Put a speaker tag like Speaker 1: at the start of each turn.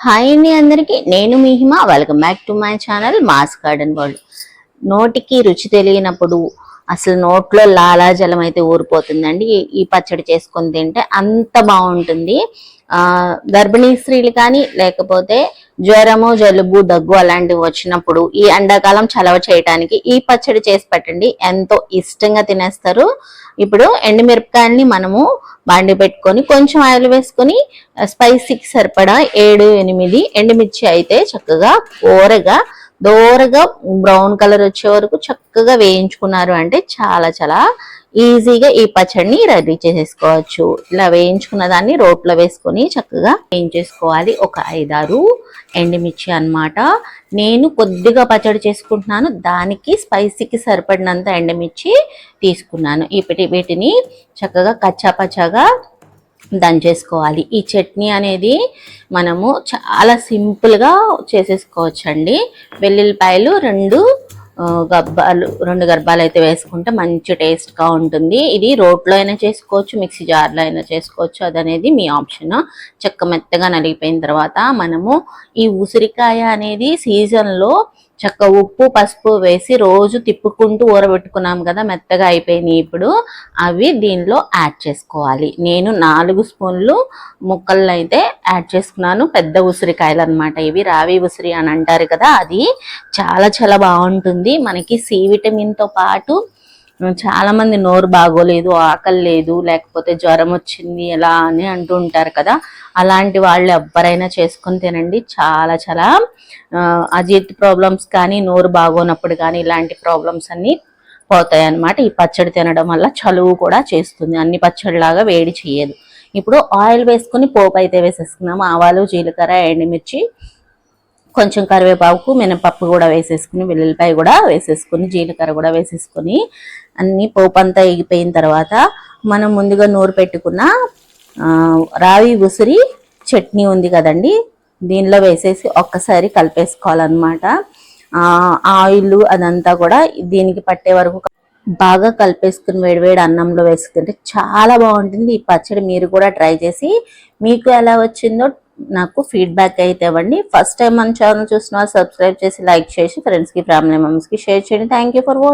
Speaker 1: Hi అండి అందరికి, నేను మీ Hima. Welcome back to my channel mass garden world. నోటికి రుచి తెలియనప్పుడు అసలు నోట్లో లాలాజలం అయితే ఊరిపోతుందండి. ఈ పచ్చడి చేసుకొని తింటే అంత బాగుంటుంది. గర్భిణీ స్త్రీలు కానీ లేకపోతే జ్వరము, జలుబు, దగ్గు అలాంటివి వచ్చినప్పుడు ఈ ఎండాకాలం చలవ చేయడానికి ఈ పచ్చడి చేసి పెట్టండి, ఎంతో ఇష్టంగా తినేస్తారు. ఇప్పుడు ఎండుమిరపకాయల్ని మనము బాండి పెట్టుకొని కొంచెం ఆయిల్ వేసుకొని స్పైసీకి సరిపడా 7-8 ఎండుమిర్చి అయితే చక్కగా దోరగా బ్రౌన్ కలర్ వచ్చే వరకు చక్కగా వేయించుకున్నారు అంటే చాలా చాలా ఈజీగా ఈ పచ్చడిని రెడీ చేసేసుకోవచ్చు. ఇలా వేయించుకున్న దాన్ని రోట్లో వేసుకొని చక్కగా వేయించేసుకోవాలి. ఒక 5-6 ఎండుమిర్చి అన్నమాట. నేను కొద్దిగా పచ్చడి చేసుకుంటున్నాను, దానికి స్పైసీకి సరిపడినంత ఎండుమిర్చి తీసుకున్నాను. వీటిని చక్కగా కచ్చాపచ్చాగా దంచేసుకోవాలి. ఈ చట్నీ అనేది మనము చాలా సింపుల్గా చేసేసుకోవచ్చండి. వెల్లుల్లిపాయలు 2 గర్భాలు అయితే వేసుకుంటే మంచి టేస్ట్గా ఉంటుంది. ఇది రోట్లో అయినా చేసుకోవచ్చు, మిక్సీ జార్లో అయినా చేసుకోవచ్చు, అదనేది మీ ఆప్షన్. చెక్క మెత్తగా నలిగిపోయిన తర్వాత మనము ఈ ఉసిరికాయ అనేది సీజన్లో చక్క ఉప్పు పసుపు వేసి రోజు తిప్పుకుంటూ ఊరబెట్టుకున్నాం కదా, మెత్తగా అయిపోయినాయి. ఇప్పుడు అవి దీనిలో యాడ్ చేసుకోవాలి. నేను 4 స్పూన్లు ముక్కలను అయితే యాడ్ చేసుకున్నాను. పెద్ద ఉసిరికాయలు అనమాట ఇవి, రావి ఉసిరి అని అంటారు కదా, అది చాలా చాలా బాగుంటుంది. మనకి సి విటమిన్తో పాటు చాలా మంది నోరు బాగోలేదు, ఆకలి లేదు, లేకపోతే జ్వరం వచ్చింది ఎలా అని అంటూ ఉంటారు కదా, అలాంటి వాళ్ళు ఎవ్వరైనా చేసుకొని తినండి. చాలా చాలా అజీర్తి ప్రాబ్లమ్స్ కానీ, నోరు బాగోనప్పుడు కానీ ఇలాంటి ప్రాబ్లమ్స్ అన్నీ పోతాయి అన్నమాట. ఈ పచ్చడి తినడం వల్ల చలువు కూడా చేస్తుంది, అన్ని పచ్చడిలాగా వేడి చేయదు. ఇప్పుడు ఆయిల్ వేసుకుని పోపు అయితే వేసేసుకున్నాము. ఆవాలు, జీలకర్ర, ఎండుమిర్చి, కొంచెం కరివేపాకు, మినపప్పు కూడా వేసేసుకుని, వెల్లుల్లిపాయ కూడా వేసేసుకుని, జీలకర్ర కూడా వేసేసుకొని అన్ని పోపు అంతా ఎగిపోయిన తర్వాత మనం ముందుగా నూరు పెట్టుకున్న రావి ఉసిరి చట్నీ ఉంది కదండి, దీనిలో వేసేసి ఒక్కసారి కలిపేసుకోవాలన్నమాట. ఆయిల్ అదంతా కూడా దీనికి పట్టే వరకు బాగా కలిపేసుకుని వేడివేడి అన్నంలో వేసుకుంటే చాలా బాగుంటుంది. ఈ పచ్చడి మీరు కూడా ట్రై చేసి మీకు ఎలా వచ్చిందో నాకు ఫీడ్బ్యాక్ అయితే ఇవ్వండి. ఫస్ట్ టైం మన ఛానల్ చూసిన సబ్స్క్రైబ్ చేసి, లైక్ చేసి, ఫ్రెండ్స్కి, ఫ్యామిలీ మెంబర్స్కి షేర్ చేయండి. Thank you for watching.